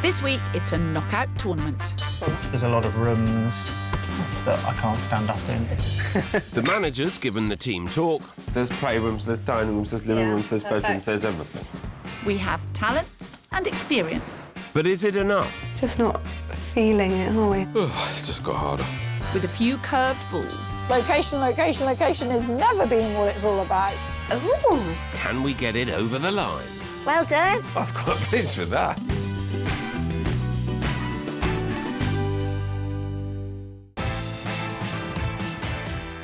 This week, it's a knockout tournament. There's a lot of rooms that I can't stand up in. The manager's given the team talk. There's playrooms, there's dining rooms, there's living rooms, there's bedrooms, there's everything. We have talent and experience. But is it enough? Just not feeling it, are we? It's just got harder. With a few curved balls. Location, location, location has never been what it's all about. Ooh. Can we get it over the line? Well done. I was quite pleased with that.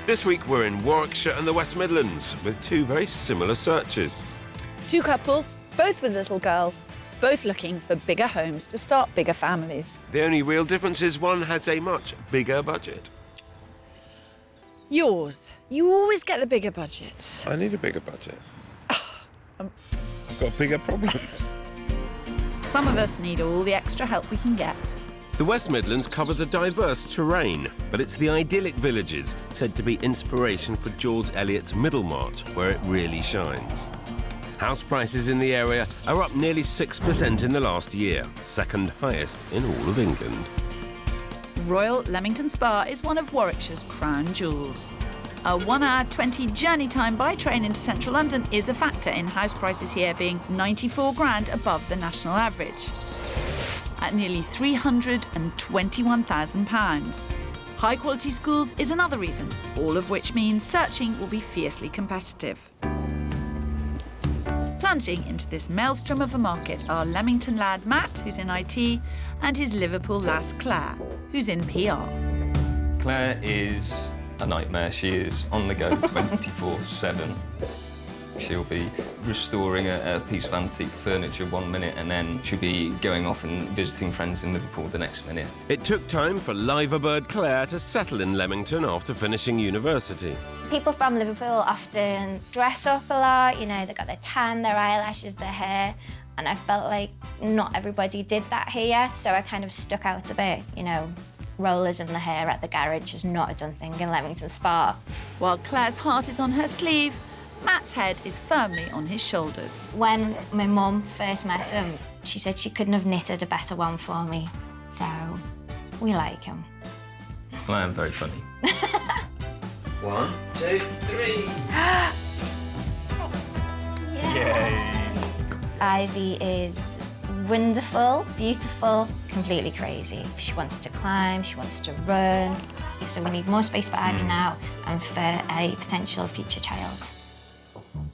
This week we're in Warwickshire and the West Midlands with two very similar searches. Two couples, both with little girls, both looking for bigger homes to start bigger families. The only real difference is one has a much bigger budget. Yours. You always get the bigger budgets. I need a bigger budget. I've got bigger problems. Some of us need all the extra help we can get. The West Midlands covers a diverse terrain, but it's the idyllic villages said to be inspiration for George Eliot's Middlemarch where it really shines. House prices in the area are up nearly 6% in the last year, second highest in all of England. Royal Leamington Spa is one of Warwickshire's crown jewels. A 1 hour 20 journey time by train into central London is a factor in house prices here being 94 grand above the national average, at nearly £321,000. High quality schools is another reason, all of which means searching will be fiercely competitive. Plunging into this maelstrom of a market are Leamington lad Matt, who's in IT, and his Liverpool lass Claire, who's in PR. Claire is a nightmare. She is on the go 24/7. She'll be restoring a piece of antique furniture 1 minute and then she'll be going off and visiting friends in Liverpool the next minute. It took time for liver-bird Claire to settle in Leamington after finishing university. People from Liverpool often dress up a lot, you know, they've got their tan, their eyelashes, their hair, and I felt like not everybody did that here, so I kind of stuck out a bit, you know. Rollers in the hair at the garage is not a done thing in Leamington Spa. While Claire's heart is on her sleeve, Matt's head is firmly on his shoulders. When my mum first met him, she said she couldn't have knitted a better one for me, so we like him. I am very funny. 1, 2, 3. Yay! Ivy is wonderful, beautiful, completely crazy. She wants to climb, she wants to run. So we need more space for Ivy now and for a potential future child.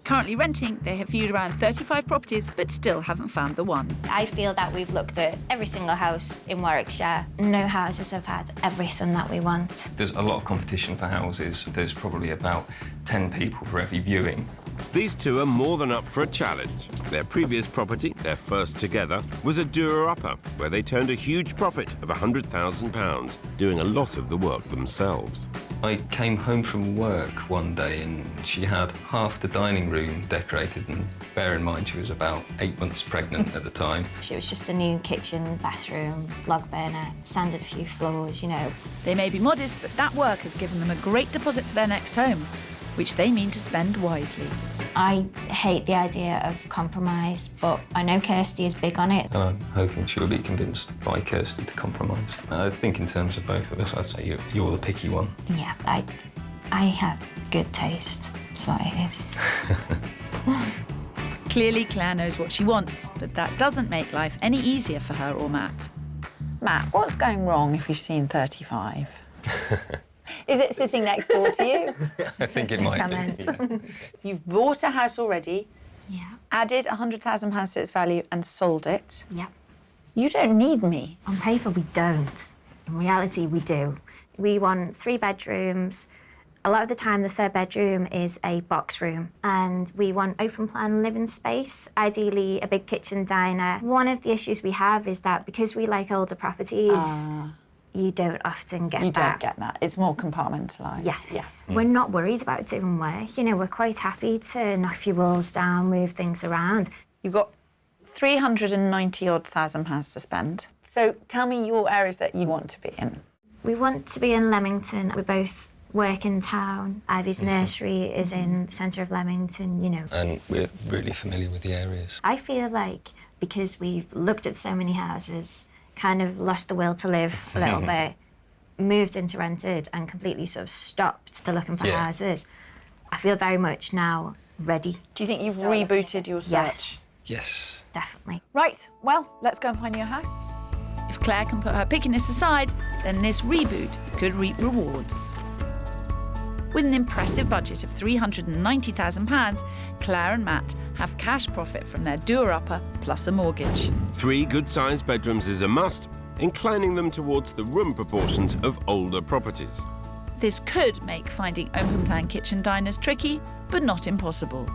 Currently renting, they have viewed around 35 properties, but still haven't found the one. I feel that we've looked at every single house in Warwickshire. No houses have had everything that we want. There's a lot of competition for houses. There's probably about 10 people for every viewing. These two are more than up for a challenge. Their previous property, their first together, was a doer-upper, where they turned a huge profit of £100,000, doing a lot of the work themselves. I came home from work one day and she had half the dining room decorated, and bear in mind she was about 8 months pregnant at the time. It was just a new kitchen, bathroom, log burner, sanded a few floors, you know. They may be modest, but that work has given them a great deposit for their next home, which they mean to spend wisely. I hate the idea of compromise, but I know Kirstie is big on it. And I'm hoping she'll be convinced by Kirstie to compromise. I think in terms of both of us, I'd say you're the picky one. Yeah, I have good taste. That's what it is. Clearly, Claire knows what she wants, but that doesn't make life any easier for her or Matt. Matt, what's going wrong if you've seen 35? Is it sitting next door to you? I think it might be. Yeah. You've bought a house already, Yeah. added £100,000 to its value and sold it. Yeah. You don't need me. On paper, we don't. In reality, we do. We want 3 bedrooms. A lot of the time, the 3rd bedroom is a box room, and we want open plan living space, ideally a big kitchen diner. One of the issues we have is that because we like older properties, you don't often get that. You don't get that. It's more compartmentalised. Yes. We're not worried about doing work. You know, we're quite happy to knock a few walls down, move things around. You've got £390,000 to spend. So tell me your areas that you want to be in. We want to be in Leamington. We both work in town. Ivy's nursery is in the centre of Leamington, you know. And we're really familiar with the areas. I feel like because we've looked at so many houses, kind of lost the will to live a little bit, moved into rented and completely sort of stopped the looking for houses. I feel very much now ready. Do you think you've rebooted your search? Yes. Yes. Definitely. Right, well, let's go and find you a house. If Claire can put her pickiness aside, then this reboot could reap rewards. With an impressive budget of £390,000, Clare and Matt have cash profit from their doer-upper plus a mortgage. 3 good-sized bedrooms is a must, inclining them towards the room proportions of older properties. This could make finding open-plan kitchen diners tricky, but not impossible.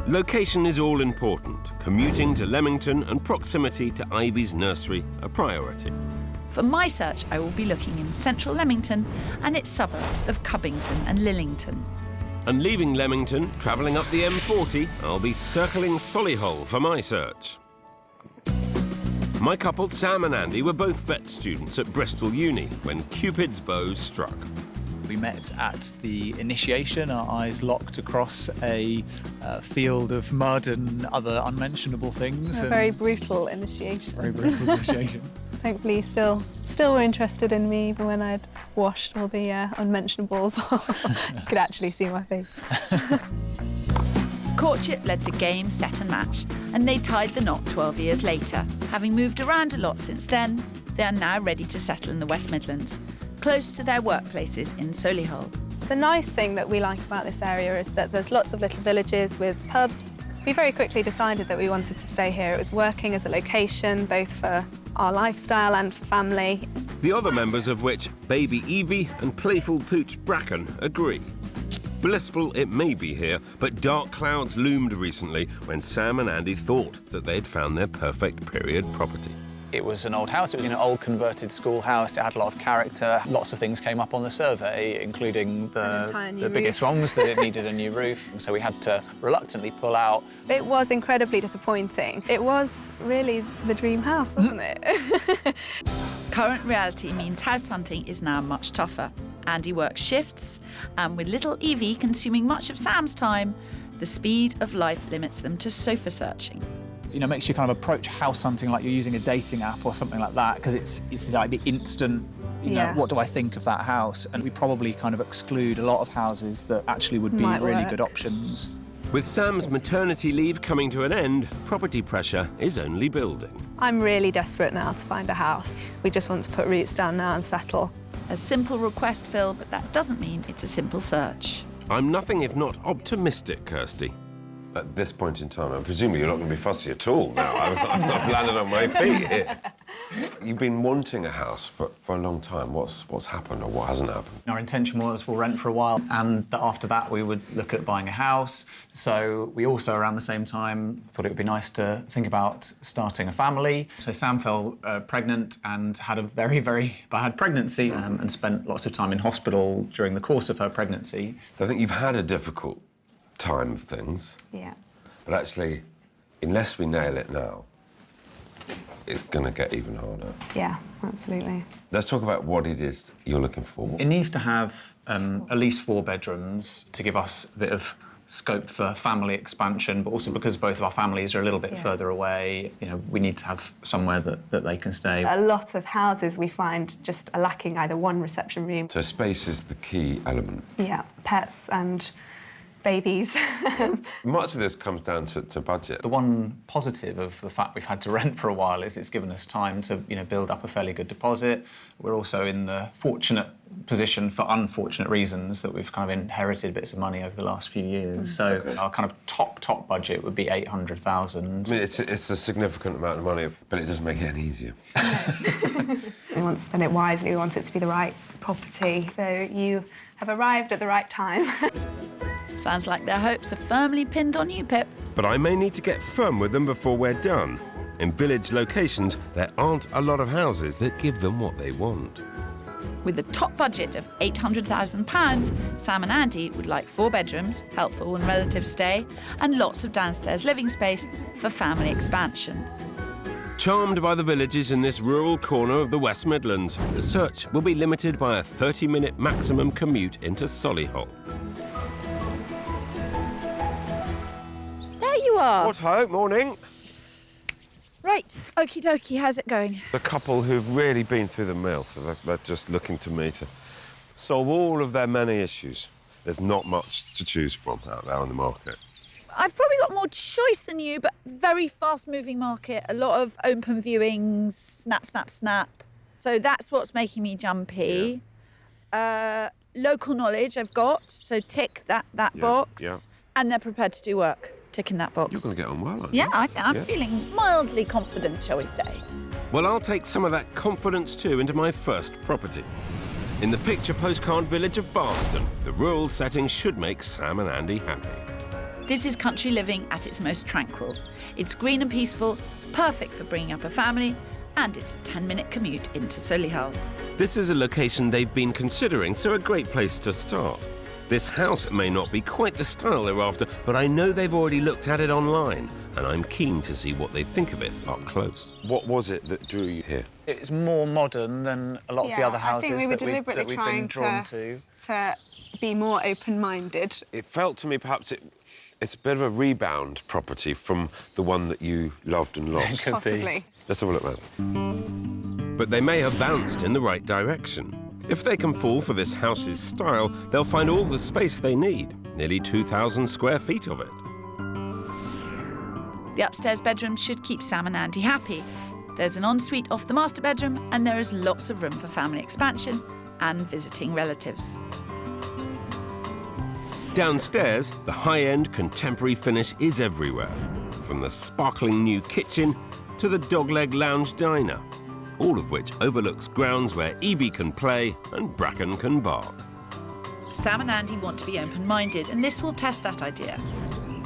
Location is all important. Commuting to Leamington and proximity to Ivy's nursery a priority. For my search, I will be looking in central Leamington and its suburbs of Cubbington and Lillington. And leaving Leamington, travelling up the M40, I'll be circling Solihull for my search. My couple, Sam and Andy, were both vet students at Bristol Uni when Cupid's bow struck. We met at the initiation, our eyes locked across a field of mud and other unmentionable things. A very brutal initiation. Very brutal initiation. Thankfully, still were interested in me even when I'd washed all the unmentionables. You could actually see my face. Courtship led to game, set and match, and they tied the knot 12 years later. Having moved around a lot since then, they are now ready to settle in the West Midlands, close to their workplaces in Solihull. The nice thing that we like about this area is that there's lots of little villages with pubs. We very quickly decided that we wanted to stay here. It was working as a location, both for our lifestyle and for family. The other members of which, baby Evie and playful pooch Bracken, agree. Blissful it may be here, but dark clouds loomed recently when Sam and Andy thought that they'd found their perfect period property. It was an old house. It was an old converted schoolhouse. It had a lot of character. Lots of things came up on the survey, including the biggest one was that it needed a new roof. And so we had to reluctantly pull out. It was incredibly disappointing. It was really the dream house, wasn't it? Current reality means house hunting is now much tougher. Andy works shifts, and with little Evie consuming much of Sam's time, the speed of life limits them to sofa searching. You know, makes you kind of approach house hunting like you're using a dating app or something like that, because it's like the instant, you know, what do I think of that house? And we probably kind of exclude a lot of houses that actually would be really good options. With Sam's maternity leave coming to an end, property pressure is only building. I'm really desperate now to find a house. We just want to put roots down now and settle. A simple request, Phil, but that doesn't mean it's a simple search. I'm nothing if not optimistic, Kirstie. At this point in time, and presumably you're not going to be fussy at all now. I've landed on my feet here. You've been wanting a house for a long time. What's happened or what hasn't happened? Our intention was we'll rent for a while, and that after that we would look at buying a house. So we also, around the same time, thought it would be nice to think about starting a family. So Sam fell pregnant and had a very, very bad pregnancy and spent lots of time in hospital during the course of her pregnancy. So I think you've had a difficult time of things. Yeah. But actually, unless we nail it now, it's going to get even harder. Yeah, absolutely. Let's talk about what it is you're looking for. It needs to have at least 4 bedrooms to give us a bit of scope for family expansion, but also because both of our families are a little bit further away, you know, we need to have somewhere that they can stay. A lot of houses we find just are lacking either one reception room. So space is the key element. Yeah, pets and babies. Much of this comes down to budget. The one positive of the fact we've had to rent for a while is it's given us time to, you know, build up a fairly good deposit. We're also in the fortunate position, for unfortunate reasons, that we've kind of inherited bits of money over the last few years. So our kind of top budget would be 800,000. I mean, it's a significant amount of money, but it doesn't make it any easier. We want to spend it wisely. We want it to be the right property. So you have arrived at the right time. Sounds like their hopes are firmly pinned on you, Pip. But I may need to get firm with them before we're done. In village locations, there aren't a lot of houses that give them what they want. With a top budget of £800,000, Sam and Andy would like 4 bedrooms, helpful and relative stay, and lots of downstairs living space for family expansion. Charmed by the villages in this rural corner of the West Midlands, the search will be limited by a 30-minute maximum commute into Solihull. There you are. What ho, morning. Right, okie dokie, how's it going? A couple who've really been through the mill, so they're just looking to me to solve all of their many issues. There's not much to choose from out there on the market. I've probably got more choice than you, but very fast-moving market, a lot of open viewings, snap, snap, snap. So that's what's making me jumpy. Yeah. Local knowledge I've got, so tick that box. Yeah. And they're prepared to do work, ticking that box. You're going to get on well, aren't Yeah, you? I'm feeling mildly confident, shall we say. Well, I'll take some of that confidence too into my first property. In the picture postcard village of Barston, the rural setting should make Sam and Andy happy. This is country living at its most tranquil. It's green and peaceful, perfect for bringing up a family, and it's a 10-minute commute into Solihull. This is a location they've been considering, so a great place to start. This house may not be quite the style they're after, but I know they've already looked at it online, and I'm keen to see what they think of it up close. What was it that drew you here? It's more modern than a lot of the other houses I think we were that deliberately we've trying been drawn to. to be more open-minded. It felt to me perhaps it's a bit of a rebound property from the one that you loved and lost. Could Possibly. be. Let's have a look, man. But they may have bounced in the right direction. If they can fall for this house's style, they'll find all the space they need, nearly 2,000 square feet of it. The upstairs bedrooms should keep Sam and Andy happy. There's an ensuite off the master bedroom, and there is lots of room for family expansion and visiting relatives. Downstairs, the high-end contemporary finish is everywhere, from the sparkling new kitchen to the dogleg lounge diner, all of which overlooks grounds where Evie can play and Bracken can bark. Sam and Andy want to be open-minded, and this will test that idea.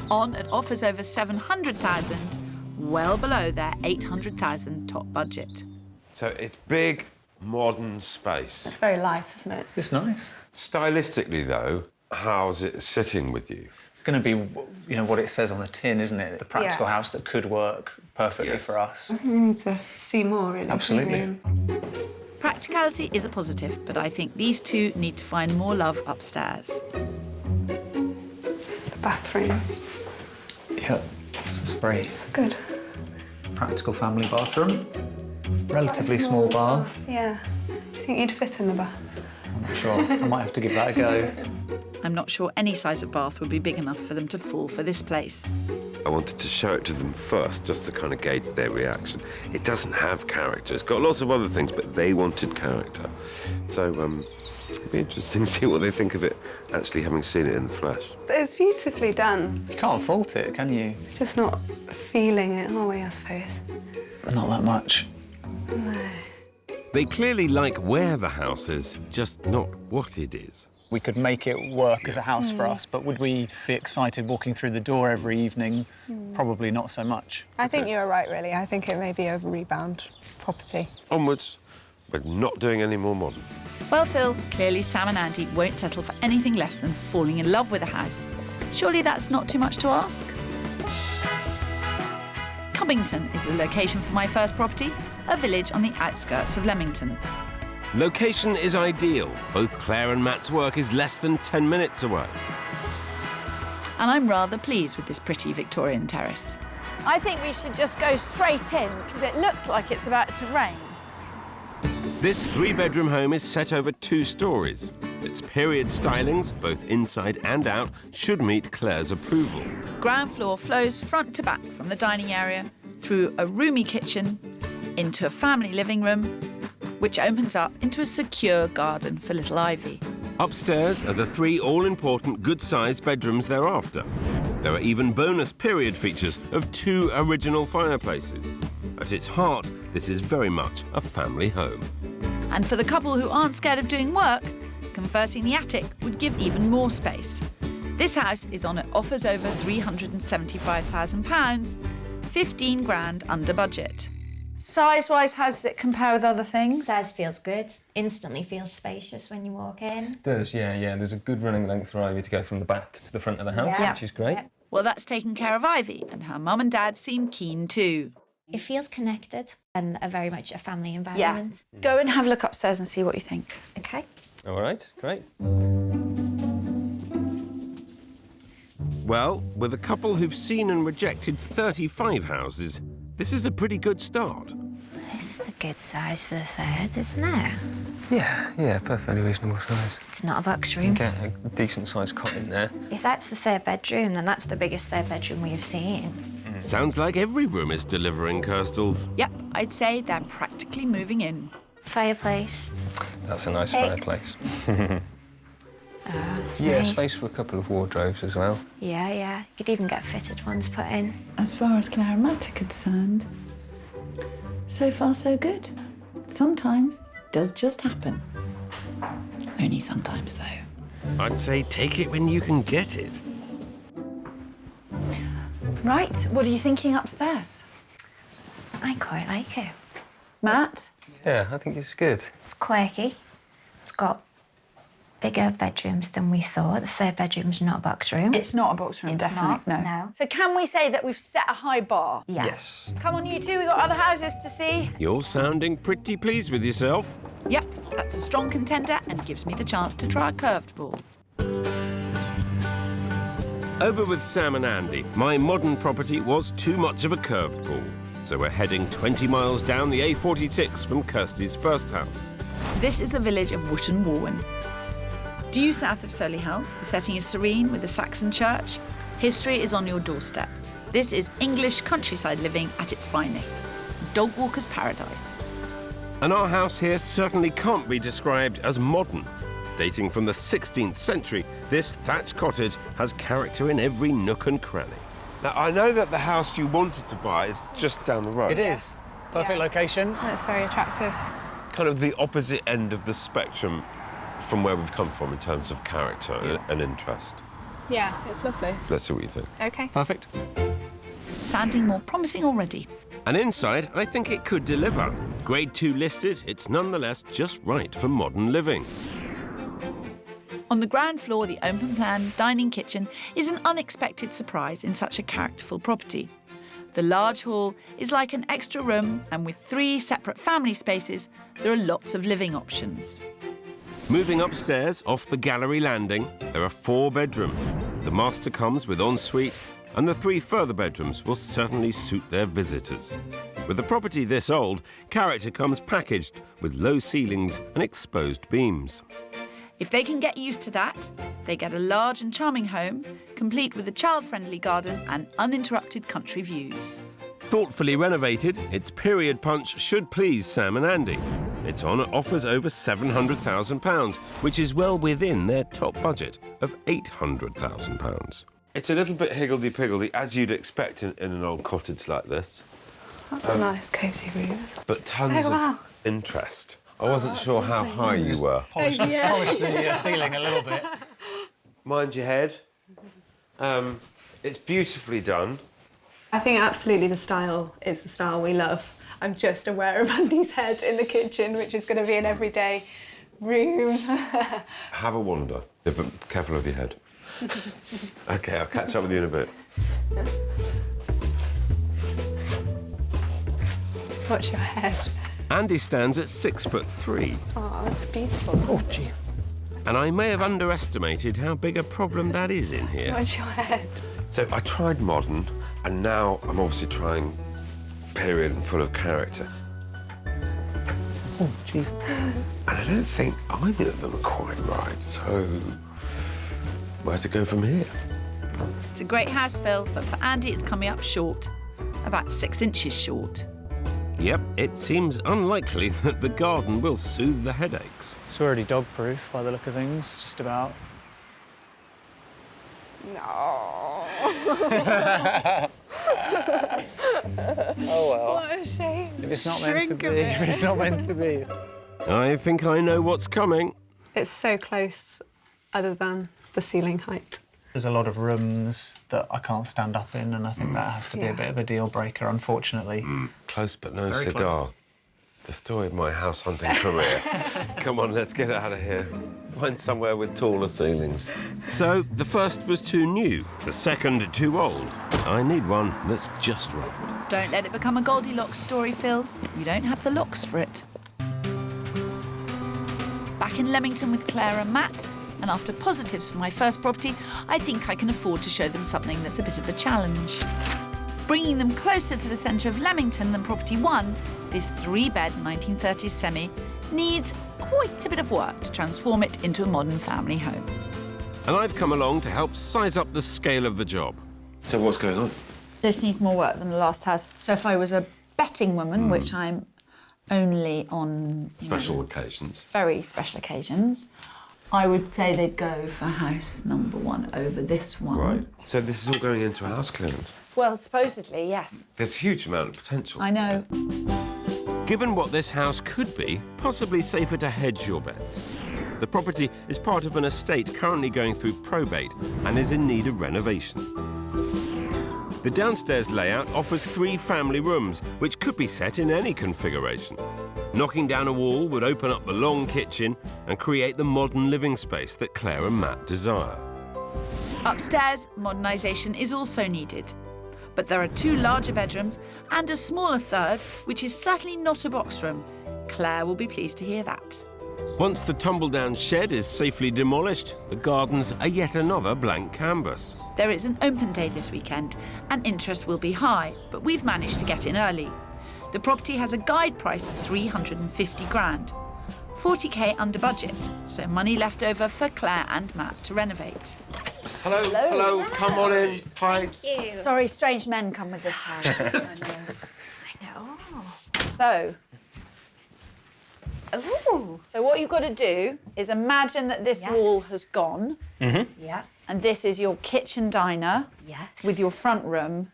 On at offers over 700,000, well below their 800,000 top budget. So it's big, modern space. It's very light, isn't it? It's nice. Stylistically, though, how's it sitting with you? It's going to be, you know, what it says on the tin, isn't it? The practical Yeah. house that could work perfectly Yes. for us. We need to see more, really. Absolutely. Practicality is a positive, but I think these two need to find more love upstairs. It's the bathroom. Yeah, it's great. It's good. Practical family bathroom. Relatively small bath. Yeah. Do you think you'd fit in the bath? I'm not sure. I might have to give that a go. I'm not sure any size of bath would be big enough for them to fall for this place. I wanted to show it to them first, just to kind of gauge their reaction. It doesn't have character. It's got lots of other things, but they wanted character. So, it'd be interesting to see what they think of it, actually having seen it in the flesh. It's beautifully done. You can't fault it, can you? Just not feeling it, are we, I suppose? Not that much. No. They clearly like where the house is, just not what it is. We could make it work as a house for us, but would we be excited walking through the door every evening? Probably not so much. I think you're right, really. I think it may be a rebound property. Onwards. We're not doing any more modern. Well, Phil, clearly Sam and Andy won't settle for anything less than falling in love with a house. Surely that's not too much to ask? Cubbington is the location for my first property, a village on the outskirts of Leamington. Location is ideal. Both Clare and Matt's work is less than 10 minutes away. And I'm rather pleased with this pretty Victorian terrace. I think we should just go straight in because it looks like it's about to rain. This three-bedroom home is set over 2 stories. Its period stylings, both inside and out, should meet Clare's approval. Ground floor flows front to back from the dining area, through a roomy kitchen, into a family living room, which opens up into a secure garden for little Ivy. Upstairs are the 3 all-important good-sized bedrooms they're after. There are even bonus period features of 2 original fireplaces. At its heart, this is very much a family home. And for the couple who aren't scared of doing work, converting the attic would give even more space. This house is on at offers over £375,000, 15 grand under budget. Size-wise, how does it compare with other things? Size feels good, instantly feels spacious when you walk in. It does, yeah. There's a good running length for Ivy to go from the back to the front of the house, Yeah. which is great. Yeah. Well, that's taken care of Ivy, and her mum and dad seem keen too. It feels connected and very much a family environment. Go and have a look upstairs and see what you think. Okay. All right, great. Well, with a couple who've seen and rejected 35 houses, This is a pretty good start. This is a good size for the third, isn't it? Yeah, perfectly reasonable size. It's not a box room. Get a decent-sized cot in there. If that's the third bedroom, then that's the biggest third bedroom we've seen. Sounds like every room is delivering, Kirstles. Yep, I'd say they're practically moving in. Fireplace. That's a nice Hey. fireplace. It's Yeah, nice. space for a couple of wardrobes as well. Yeah. You could even get fitted ones put in. As far as Clare and Matt are concerned, so far so good. Sometimes it does just happen. Only sometimes, though. I'd say take it when you can get it. Right, what are you thinking upstairs? I quite like it. Matt? Yeah, I think it's good. It's quirky. It's got bigger bedrooms than we thought. The third bedroom's not a box room. It's not a box room, It's definitely. not, no. So can we say that we've set a high bar? Yeah. Yes. Come on, you two, we've got other houses to see. You're sounding pretty pleased with yourself. Yep, that's a strong contender and gives me the chance to try a curved ball. Over with Sam and Andy. My modern property was too much of a curved ball. So we're heading 20 miles down the A46 from Kirstie's first house. This is the village of Wootton Warwen. Due south of Solihull, the setting is serene with the Saxon church. History is on your doorstep. This is English countryside living at its finest. Dog walker's paradise. And our house here certainly can't be described as modern. Dating from the 16th century, this thatched cottage has character in every nook and cranny. Now, I know that the house you wanted to buy is just down the road. It is. Perfect location. That's very attractive. Kind of the opposite end of the spectrum from where we've come from in terms of character and interest. Yeah, it's lovely. Let's see what you think. Okay. Perfect. Sounding more promising already. And inside, I think it could deliver. Grade 2 listed, it's nonetheless just right for modern living. On the ground floor, the open-plan dining kitchen is an unexpected surprise in such a characterful property. The large hall is like an extra room, and with 3 separate family spaces, there are lots of living options. Moving upstairs, off the gallery landing, there are 4 bedrooms. The master comes with ensuite, and the 3 further bedrooms will certainly suit their visitors. With a property this old, character comes packaged with low ceilings and exposed beams. If they can get used to that, they get a large and charming home, complete with a child-friendly garden and uninterrupted country views. Thoughtfully renovated, its period punch should please Sam and Andy. It's on at offers over £700,000, which is well within their top budget of £800,000. It's a little bit higgledy-piggledy, as you'd expect in an old cottage like this, That's a nice, cosy room. but tons wow. of interest. I wasn't sure how high you were. Polish the ceiling a little bit. Mind your head. It's beautifully done. I think absolutely the style is the style we love. I'm just aware of Andy's head in the kitchen, which is going to be an everyday room. Have a wander. Yeah, but careful of your head. OK, I'll catch up with you in a bit. Watch your head. Andy stands at 6'3", Oh, that's beautiful. Oh, jeez. and I may have underestimated how big a problem that is in here. Watch your head. So I tried modern, and now I'm obviously trying period and full of character. Oh, jeez. And I don't think either of them are quite right, so where to go from here? It's a great house, Phil, but for Andy it's coming up short. About 6 inches short. Yep, it seems unlikely that the garden will soothe the headaches. It's already dog-proof by the look of things, just about. No. Oh, well. What a shame. If it's not meant to be, if it's not meant to be. I think I know what's coming. It's so close, other than the ceiling height. There's a lot of rooms that I can't stand up in, and I think that has to be a bit of a deal breaker, unfortunately. Close but no Very cigar. close. The story of my house hunting career. Come on, let's get out of here. Find somewhere with taller ceilings. So, the first was too new, the second too old. I need one that's just right. Don't let it become a Goldilocks story, Phil. You don't have the locks for it. Back in Leamington with Clare and Matt, and after positives for my first property, I think I can afford to show them something that's a bit of a challenge. Bringing them closer to the centre of Leamington than Property 1, this 3-bed 1930s semi needs quite a bit of work to transform it into a modern family home. And I've come along to help size up the scale of the job. So what's going on? This needs more work than the last house. So if I was a betting woman, which I'm only on Special occasions. very special occasions, I would say they'd go for house number 1 over this one. Right. So this is all going into a house clearance. Well, supposedly, yes. There's a huge amount of potential. I know. Given what this house could be, possibly safer to hedge your bets. The property is part of an estate currently going through probate and is in need of renovation. The downstairs layout offers 3 family rooms, which could be set in any configuration. Knocking down a wall would open up the long kitchen and create the modern living space that Clare and Matt desire. Upstairs, modernisation is also needed. But there are 2 larger bedrooms and a smaller third, which is certainly not a box room. Claire will be pleased to hear that. Once the tumble-down shed is safely demolished, the gardens are yet another blank canvas. There is an open day this weekend and interest will be high, but we've managed to get in early. The property has a guide price of 350 grand. 40k under budget, so money left over for Claire and Matt to renovate. Hello, come on in. Hi. Thank you. Sorry, strange men come with this house. I know. So what you've got to do is imagine that this wall has gone, Yeah. and this is your kitchen diner Yes. with your front room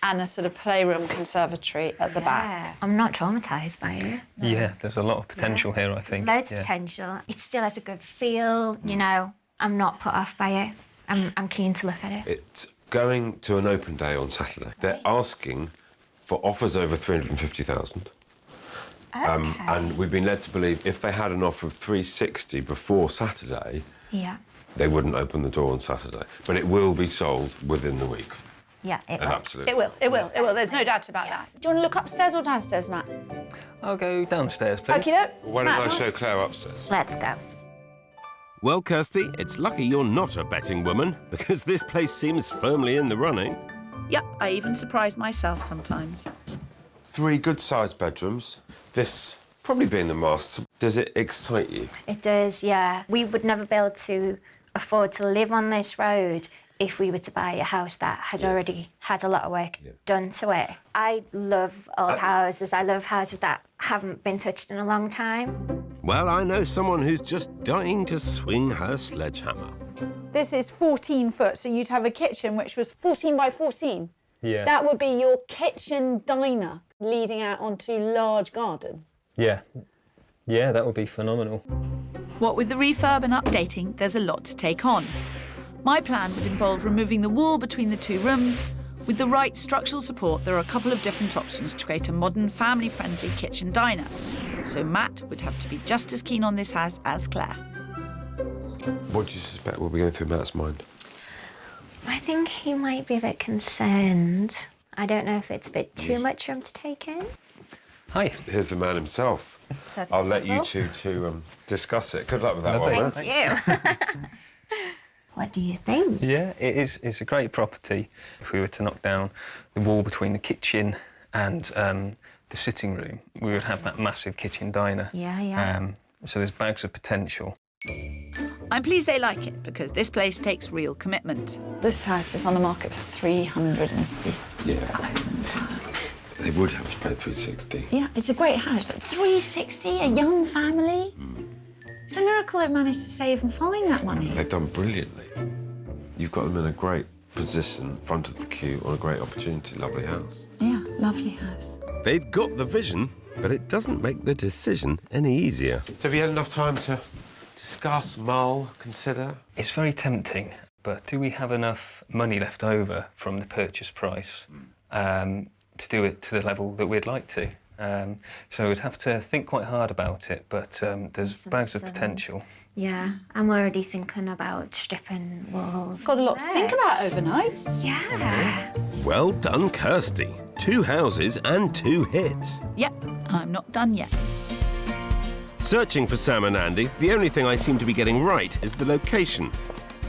and a sort of playroom conservatory at the back. Yeah. I'm not traumatised by it. Yeah, there's a lot of potential here, I think. Loads of potential. It still has a good feel, you know. I'm not put off by it. I'm keen to look at it. It's going to an open day on Saturday. They're asking for offers over 350,000. And we've been led to believe if they had an offer of 360 before Saturday, Yeah. they wouldn't open the door on Saturday. But it will be sold within the week. Yeah, it will. Absolutely. It will. There's no doubt about that. Do you want to look upstairs or downstairs, Matt? I'll go downstairs, please. Okie doke. Why don't I show Claire upstairs? Let's go. Well, Kirstie, it's lucky you're not a betting woman, because this place seems firmly in the running. Yep, I even surprise myself sometimes. 3 good-sized bedrooms. This probably being the master. Does it excite you? It does, yeah. We would never be able to afford to live on this road if we were to buy a house that had already had a lot of work done to it. I love old houses. I love houses that haven't been touched in a long time. Well, I know someone who's just dying to swing her sledgehammer. This is 14 foot, so you'd have a kitchen which was 14 by 14. Yeah. That would be your kitchen diner leading out onto large garden. Yeah. Yeah, that would be phenomenal. What with the refurb and updating, there's a lot to take on. My plan would involve removing the wall between the 2 rooms. With the right structural support, there are a couple of different options to create a modern, family-friendly kitchen diner. So Matt would have to be just as keen on this house as Claire. What do you suspect will be going through Matt's mind? I think he might be a bit concerned. I don't know if it's a bit too much for him to take in. Hi. Here's the man himself. I'll let you two to discuss it. Good luck with that Lovely. one, Thank Matt. you. What do you think? Yeah, it is. It's a great property. If we were to knock down the wall between the kitchen and the sitting room, we would have that massive kitchen diner. Yeah. So there's bags of potential. I'm pleased they like it, because this place takes real commitment. This house is on the market for 350,000 pounds. They would have to pay 360. Yeah, it's a great house, but 360, a young family? It's a miracle they've managed to save and find that money. They've done brilliantly. You've got them in a great position, front of the queue, on a great opportunity. Lovely house. Yeah, lovely house. They've got the vision, but it doesn't make the decision any easier. So have you had enough time to discuss, mull, consider? It's very tempting, but do we have enough money left over from the purchase price to do it to the level that we'd like to? So we'd have to think quite hard about it, but there's bags of potential. Yeah, I'm already thinking about stripping walls. Got a lot to think about overnight. Yeah. Well done, Kirstie. 2 houses and 2 hits. Yep, and I'm not done yet. Searching for Sam and Andy, the only thing I seem to be getting right is the location.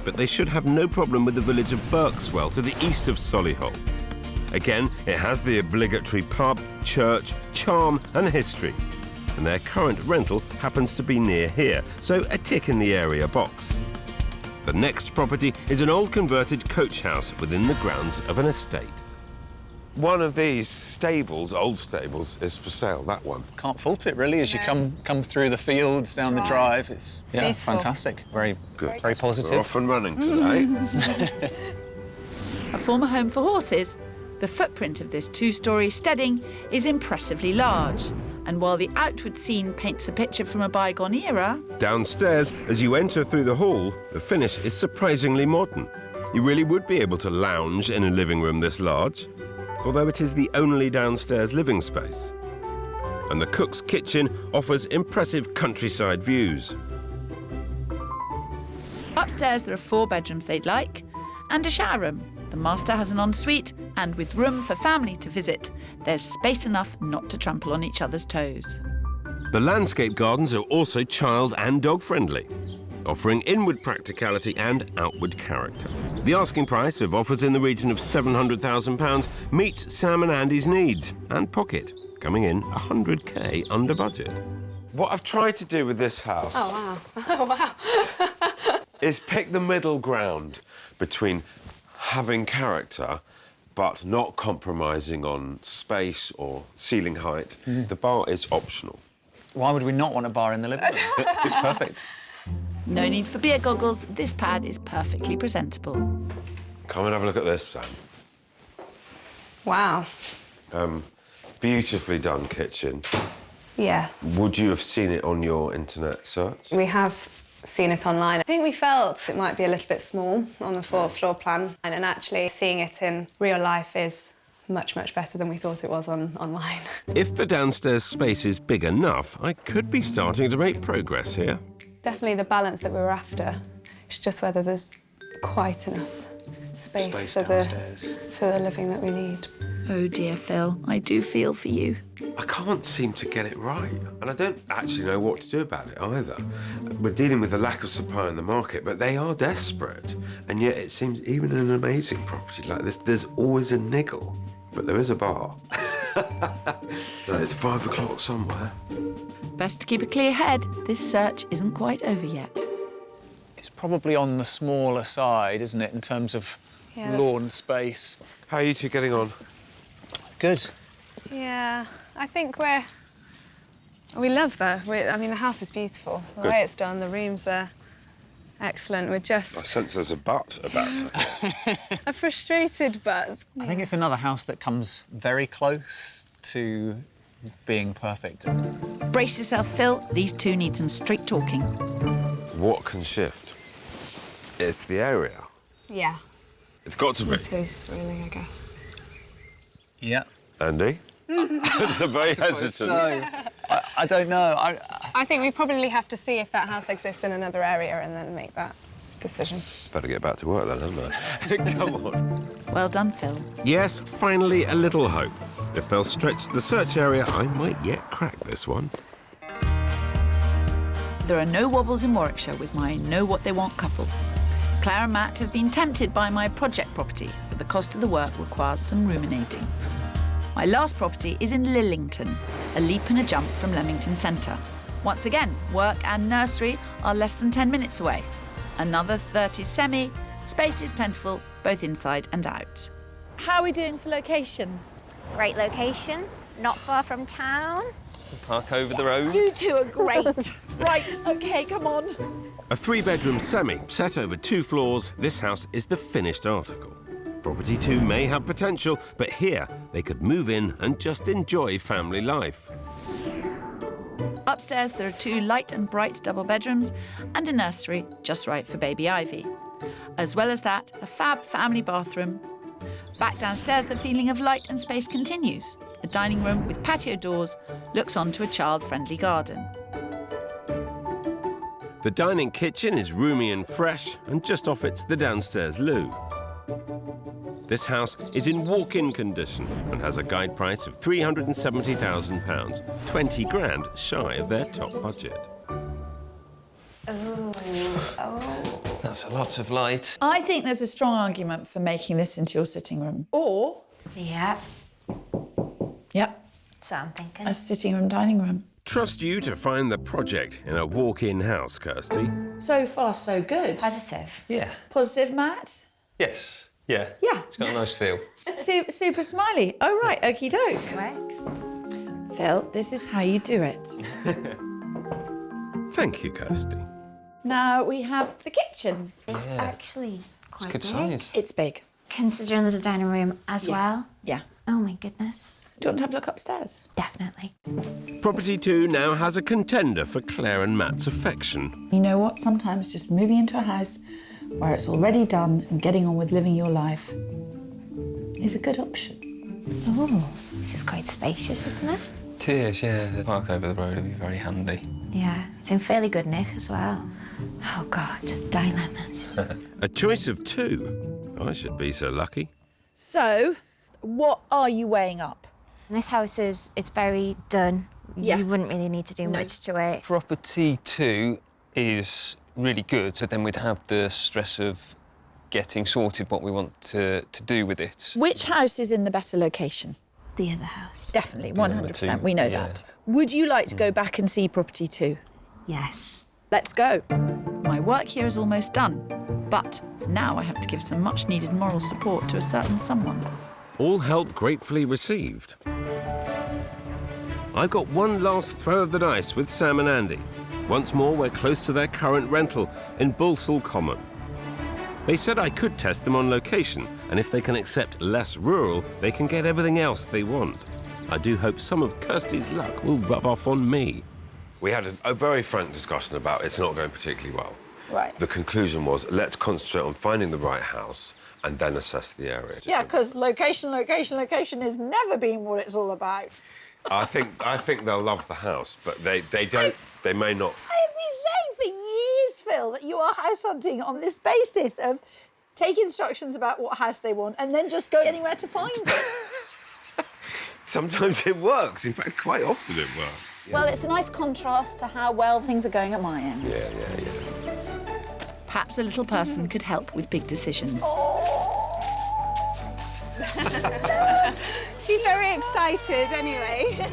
But they should have no problem with the village of Berkswell to the east of Solihull. Again, it has the obligatory pub, church, charm and history. And their current rental happens to be near here, so a tick in the area box. The next property is an old converted coach house within the grounds of an estate. One of these stables, old stables, is for sale, that one. Can't fault it, really, as you come through the fields, down the drive. It's beautiful. fantastic. Very Good. Very positive. We're off and running today. A former home for horses, the footprint of this two-storey steading is impressively large. And while the outward scene paints a picture from a bygone era, Downstairs, as you enter through the hall, the finish is surprisingly modern. You really would be able to lounge in a living room this large, although it is the only downstairs living space. And the cook's kitchen offers impressive countryside views. upstairs there are 4 bedrooms they'd like and a shower room. The master has an ensuite, and with room for family to visit, there's space enough not to trample on each other's toes. The landscape gardens are also child and dog friendly, offering inward practicality and outward character. The asking price of offers in the region of £700,000 meets Sam and Andy's needs and pocket, coming in 100k under budget. What I've tried to do with this house is pick the middle ground between having character but not compromising on space or ceiling height. The bar is optional. Why would we not want a bar in the living room? It's perfect. No need for beer goggles, this pad is perfectly presentable. Come and have a look at this, Sam. Wow. Beautifully done kitchen. Yeah. Would you have seen it on your internet search? We have seen it online. I think we felt it might be a little bit small on the floor plan, and actually seeing it in real life is much, much better than we thought it was online. If the downstairs space is big enough, I could be starting to make progress here. Definitely the balance that we were after. It's just whether there's quite enough space for the living that we need. Oh dear, Phil, I do feel for you. I can't seem to get it right, and I don't actually know what to do about it either. We're dealing with the lack of supply in the market, but they are desperate, and yet it seems even in an amazing property like this, there's always a niggle. But there is a bar. It's 5 o'clock somewhere. Best to keep a clear head, this search isn't quite over yet. It's probably on the smaller side, isn't it, in terms of lawn space. How are you two getting on? Good. Yeah, I think we love the house is beautiful. The Good. way it's done, the rooms are excellent. We're I just sense there's a but about it. a frustrated but. I think it's another house that comes very close to being perfect. Brace yourself, Phil, these two need some straight talking. What can shift? It's the area. Yeah. It's got to be. It is, really, I guess. Yeah. Andy? It's a very hesitant. So, I don't know. I think we probably have to see if that house exists in another area and then make that decision. Better get back to work then, haven't I? Come on. Well done, Phil. Yes, finally a little hope. If they'll stretch the search area, I might yet crack this one. There are no wobbles in Warwickshire with my know-what-they-want couple. Clare and Matt have been tempted by my project property, but the cost of the work requires some ruminating. My last property is in Leamington, a leap and a jump from Leamington Centre. Once again, work and nursery are less than 10 minutes away. Another 30s semi, space is plentiful, both inside and out. How are we doing for location? Great location, not far from town. Park over the road. You two are great. Right, OK, come on. A 3-bedroom semi set over 2 floors, this house is the finished article. Property 2 may have potential, but here they could move in and just enjoy family life. Upstairs there are 2 light and bright double bedrooms and a nursery just right for baby Ivy. As well as that, a fab family bathroom. Back downstairs the feeling of light and space continues. A dining room with patio doors looks onto a child-friendly garden. The dining kitchen is roomy and fresh, and just off it's the downstairs loo. This house is in walk-in condition and has a guide price of £370,000, 20 grand shy of their top budget. That's a lot of light. I think there's a strong argument for making this into your sitting room. Or Yeah, Yep, so I'm thinking. a sitting room, dining room. Trust you to find the project in a walk-in house, Kirstie. So far, so good. Positive. Yeah. Positive, Matt? Yes. Yeah. Yeah. It's got a nice feel. Super smiley. Oh, right, okie doke. Works. Phil, this is how you do it. Thank you, Kirstie. Now we have the kitchen. It's actually quite Good big. size. It's big. Considering there's a dining room as well. Yeah. Oh my goodness. Do you want to have a look upstairs? Definitely. Property 2 now has a contender for Clare and Matt's affection. You know what? Sometimes just moving into a house where it's already done and getting on with living your life is a good option. Oh, this is quite spacious, isn't it? It is, yeah. The park over the road will be very handy. Yeah, it's in fairly good nick as well. Oh God, dilemmas. A choice of 2. I should be so lucky. So, what are you weighing up? This house it's very done. Yeah. You wouldn't really need to do much to it. Property 2 is really good, so then we'd have the stress of getting sorted what we want to do with it. Which house is in the better location? The other house. Definitely, number 100%. two, We know yeah. that. Would you like to go back and see property 2? Yes. Let's go. My work here is almost done, but now I have to give some much-needed moral support to a certain someone. All help gratefully received. I've got one last throw of the dice with Sam and Andy. Once more, we're close to their current rental in Balsall Common. They said I could test them on location, and if they can accept less rural, they can get everything else they want. I do hope some of Kirstie's luck will rub off on me. We had a very frank discussion about it's not going particularly well. Right. The conclusion was, let's concentrate on finding the right house and then assess the area. Yeah, because location has never been what it's all about. I think they'll love the house, but they may not. I've been saying for years, Phil, that you are house hunting on this basis of take instructions about what house they want and then just go anywhere to find it. Sometimes it works. In fact, quite often it works. Well, it's a nice contrast to how well things are going at my end. Yeah. Perhaps a little person could help with big decisions. She's very excited anyway.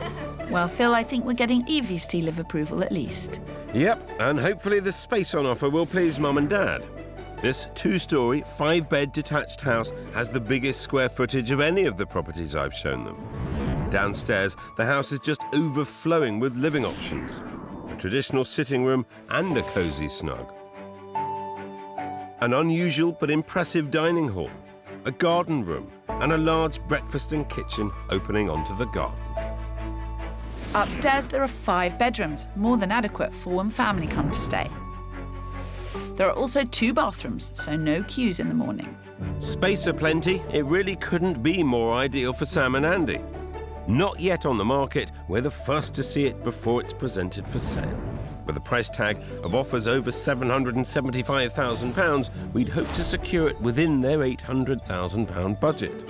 Well, Phil, I think we're getting Evie's seal of approval at least. Yep, and hopefully the space on offer will please Mum and Dad. This 2-storey, 5-bed detached house has the biggest square footage of any of the properties I've shown them. Downstairs, the house is just overflowing with living options. A traditional sitting room and a cosy snug. An unusual but impressive dining hall, a garden room, and a large breakfast and kitchen opening onto the garden. Upstairs, there are 5 bedrooms, more than adequate for one family come to stay. There are also 2 bathrooms, so no queues in the morning. Space aplenty, it really couldn't be more ideal for Sam and Andy. Not yet on the market, we're the first to see it before it's presented for sale. With a price tag of offers over £775,000, we'd hope to secure it within their £800,000 budget.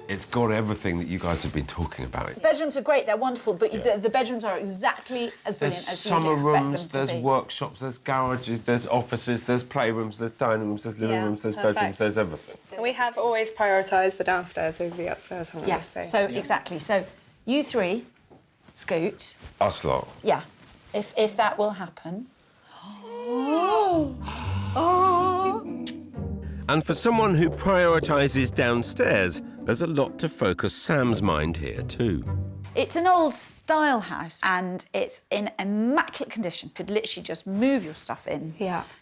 It's got everything that you guys have been talking about. The bedrooms are great, they're wonderful, but the bedrooms are exactly as brilliant as you'd summer expect rooms, them to there's be. workshops, there's garages, there's offices, there's playrooms, there's dining rooms, there's living rooms, there's perfect. bedrooms, there's everything. We have always prioritised the downstairs over the upstairs, haven't Yeah, we? so exactly. So you 3, Scoot, Us lot. yeah, if that will happen. And for someone who prioritises downstairs, there's a lot to focus Sam's mind here too. It's an old style house and it's in immaculate condition. Could literally just move your stuff in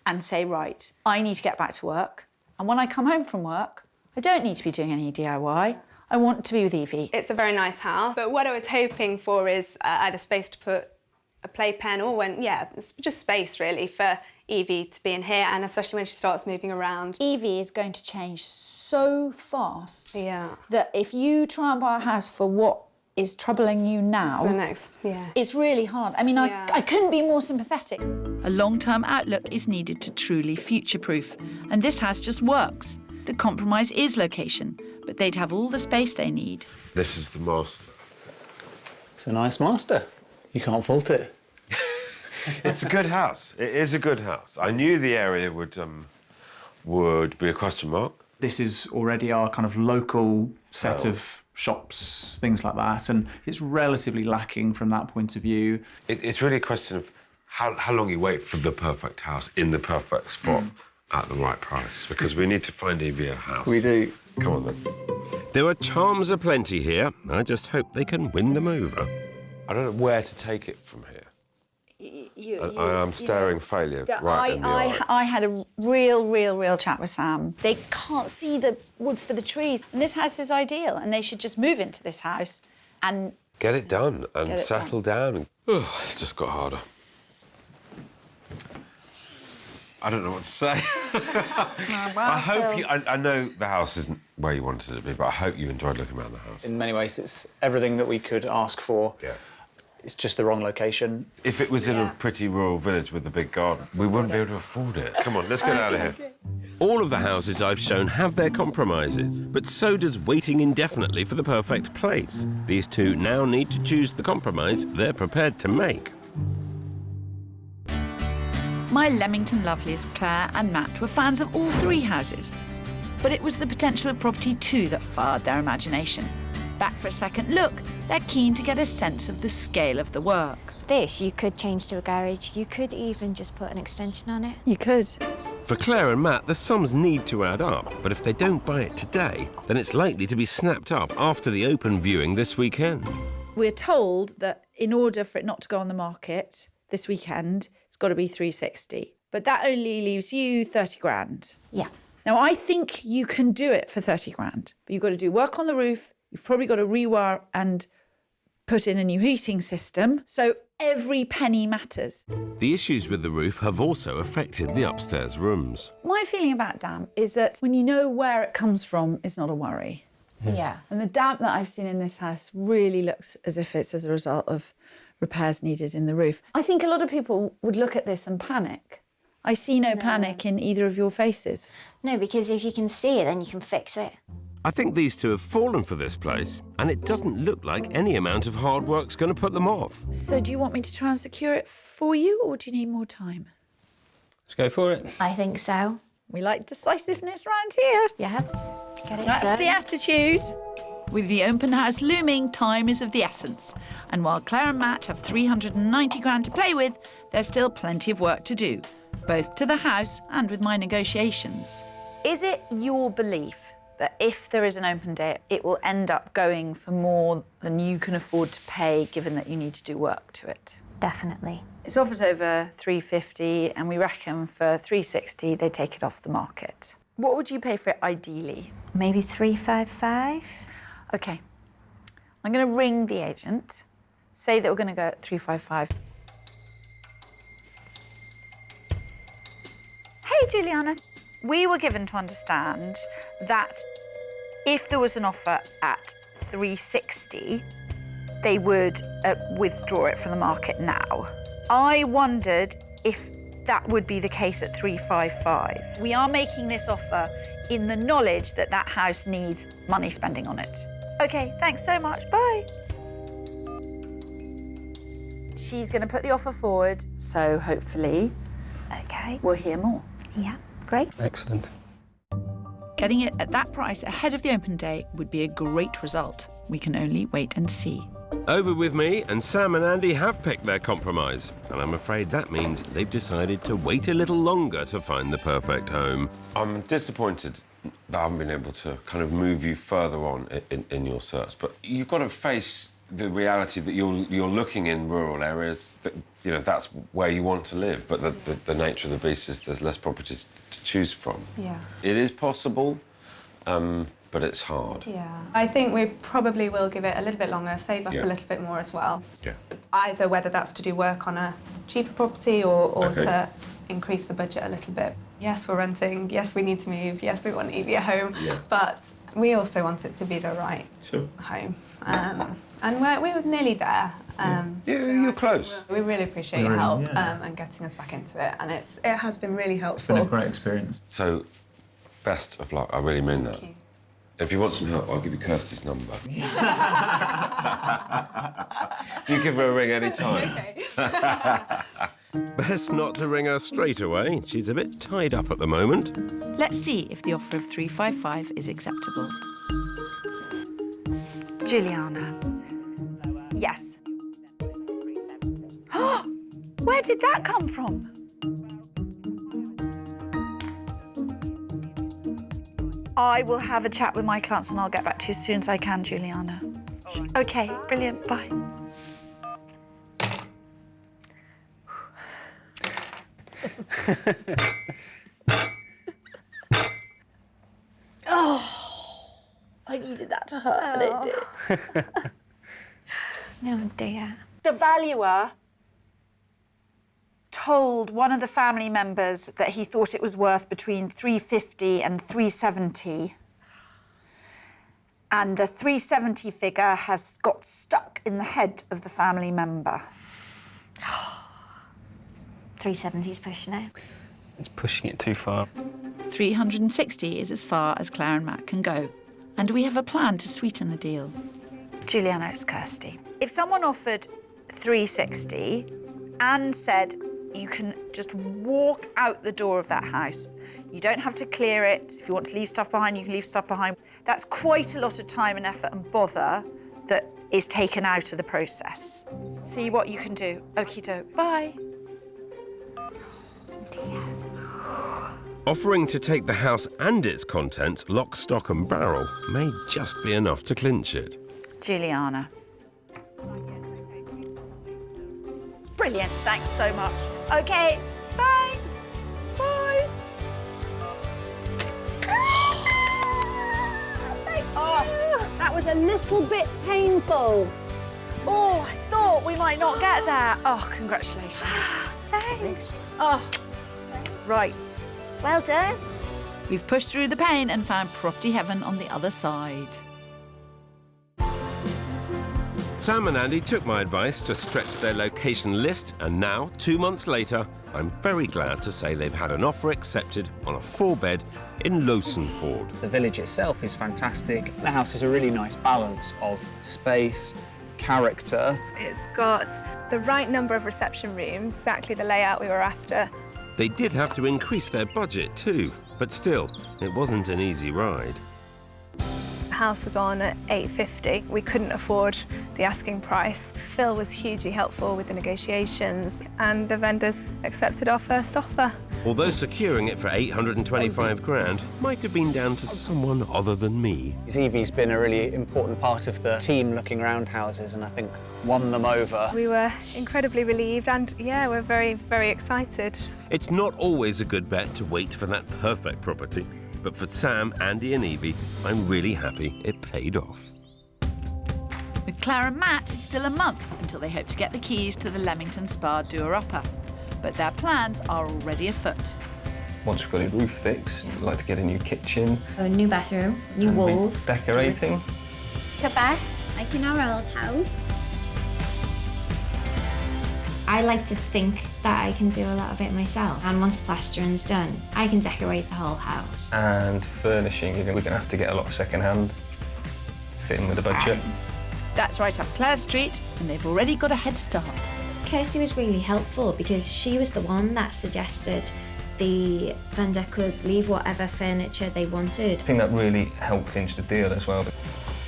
and say, right, I need to get back to work. And when I come home from work, I don't need to be doing any DIY. I want to be with Evie. It's a very nice house, but what I was hoping for is either space to put a playpen or it's just space really for Evie to be in here, and especially when she starts moving around. Evie is going to change so fast Yeah. that if you try and buy a house for what is troubling you now, it's really hard. I mean, I couldn't be more sympathetic. A long-term outlook is needed to truly future-proof, and this house just works. The compromise is location, but they'd have all the space they need. This is the master. It's a nice master. You can't fault it. It's a good house. It is a good house. I knew the area would be a question mark. This is already our kind of local set of shops, things like that, and it's relatively lacking from that point of view. It's really a question of how long you wait for the perfect house in the perfect spot at the right price, because we need to find Evie a house. We do. Come on, then. There are charms aplenty here. I just hope they can win them over. I don't know where to take it from here. I'm staring failure right in the eye. I had a real chat with Sam. They can't see the wood for the trees. And this house is ideal, and they should just move into this house and... Get it done and settle down. Oh, it's just got harder. I don't know what to say. I hope I know the house isn't where you wanted it to be, but I hope you enjoyed looking around the house. In many ways, it's everything that we could ask for. Yeah. It's just the wrong location. If it was in a pretty rural village with a big garden, we wouldn't be able to afford it. Come on, let's get out of here. All of the houses I've shown have their compromises, but so does waiting indefinitely for the perfect place. These two now need to choose the compromise they're prepared to make. My Leamington lovelies, Clare and Matt, were fans of all three houses. But it was the potential of property 2 that fired their imagination. Back for a second look, they're keen to get a sense of the scale of the work. This you could change to a garage. You could even just put an extension on it. You could. For Clare and Matt, the sums need to add up, but if they don't buy it today, then it's likely to be snapped up after the open viewing this weekend. We're told that in order for it not to go on the market this weekend, it's got to be 360. But that only leaves you 30 grand. Yeah. Now, I think you can do it for 30 grand, but you've got to do work on the roof. You've probably got to rewire and put in a new heating system. So every penny matters. The issues with the roof have also affected the upstairs rooms. My feeling about damp is that when you know where it comes from, it's not a worry. Yeah. And the damp that I've seen in this house really looks as if it's as a result of repairs needed in the roof. I think a lot of people would look at this and panic. I see no panic in either of your faces. No, because if you can see it, then you can fix it. I think these two have fallen for this place, and it doesn't look like any amount of hard work's going to put them off. So do you want me to try and secure it for you, or do you need more time? Let's go for it. I think so. We like decisiveness around here. Yeah. Get it That's done. the attitude. With the open house looming, time is of the essence. And while Clare and Matt have 390 grand to play with, there's still plenty of work to do, both to the house and with my negotiations. Is it your belief that if there is an open day, it will end up going for more than you can afford to pay, given that you need to do work to it? Definitely. It's offered over 350, and we reckon for 360 they take it off the market. What would you pay for it ideally? Maybe 355. Okay. I'm going to ring the agent, say that we're going to go at 355. Hey, Juliana. We were given to understand that if there was an offer at 360, they would withdraw it from the market now. I wondered if that would be the case at 355. We are making this offer in the knowledge that that house needs money spending on it. OK, thanks so much. Bye. She's going to put the offer forward, so hopefully we'll hear more. Yeah, great. Excellent. Getting it at that price ahead of the open day would be a great result. We can only wait and see. Over with me, and Sam and Andy have picked their compromise, and I'm afraid that means they've decided to wait a little longer to find the perfect home. I'm disappointed that I haven't been able to kind of move you further on in your search, but you've got to face the reality that you're looking in rural areas, that, you know, that's where you want to live, but the nature of the beast is there's less properties to choose from. Yeah. It is possible, but it's hard. Yeah. I think we probably will give it a little bit longer, save up a little bit more as well. Yeah. Either whether that's to do work on a cheaper property or to increase the budget a little bit. Yes, we're renting. Yes, we need to move. Yes, we want Evie at home. Yeah. But we also want it to be the right home. And we're nearly there. You're close. We really appreciate your help and getting us back into it. And it has been really helpful. It's been a great experience. So, best of luck. I really mean that. Thank you. If you want some help, I'll give you Kirstie's number. Do give her a ring any time. Okay. Best not to ring her straight away. She's a bit tied up at the moment. Let's see if the offer of 355 is acceptable. Juliana. Yes. Where did that come from? I will have a chat with my clients and I'll get back to you as soon as I can, Juliana. Okay, brilliant, bye. Oh, I needed that to hurt, and it did. Oh dear. The valuer told one of the family members that he thought it was worth between 350 and 370. And the 370 figure has got stuck in the head of the family member. 370's pushing it. It's pushing it too far. 360 is as far as Clare and Matt can go. And we have a plan to sweeten the deal. Juliana, it's Kirstie. If someone offered 360 and said you can just walk out the door of that house, you don't have to clear it. If you want to leave stuff behind, you can leave stuff behind. That's quite a lot of time and effort and bother that is taken out of the process. See what you can do. Okie doke. Bye. Offering to take the house and its contents, lock, stock and barrel, may just be enough to clinch it. Juliana. Brilliant, thanks so much. Okay, thanks. Bye. Oh, that was a little bit painful. Oh, I thought we might not get that. Oh, congratulations. Thanks. Oh, right. Well done. We've pushed through the pain and found property heaven on the other side. Sam and Andy took my advice to stretch their location list, and now, 2 months later, I'm very glad to say they've had an offer accepted on a 4-bed in Lowsonford. The village itself is fantastic. The house is a really nice balance of space, character. It's got the right number of reception rooms, exactly the layout we were after. They did have to increase their budget too, but still, it wasn't an easy ride. The house was on at $850. We couldn't afford the asking price. Phil was hugely helpful with the negotiations, and the vendors accepted our first offer. Although securing it for 825 grand might have been down to someone other than me. Evie's been a really important part of the team looking around houses and I think won them over. We were incredibly relieved and, yeah, we're very, very excited. It's not always a good bet to wait for that perfect property, but for Sam, Andy and Evie, I'm really happy it paid off. With Clare and Matt, it's still a month until they hope to get the keys to the Leamington Spa doer-upper. But their plans are already afoot. Once we've got a roof fixed, I'd like to get a new kitchen. A new bathroom, new walls. Decorating. It's the bath, like in our old house. I like to think that I can do a lot of it myself. And once the plastering's done, I can decorate the whole house. And furnishing, we're going to have to get a lot second-hand, fit in with the budget. That's right up Clare Street, and they've already got a head start. Kirstie was really helpful because she was the one that suggested the vendor could leave whatever furniture they wanted. I think that really helped clinch the deal as well.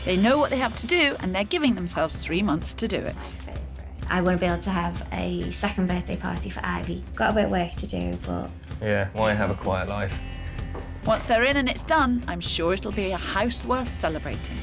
They know what they have to do, and they're giving themselves 3 months to do it. I want to be able to have a second birthday party for Ivy. Got a bit of work to do, but... Yeah, why have a quiet life? Once they're in and it's done, I'm sure it'll be a house worth celebrating.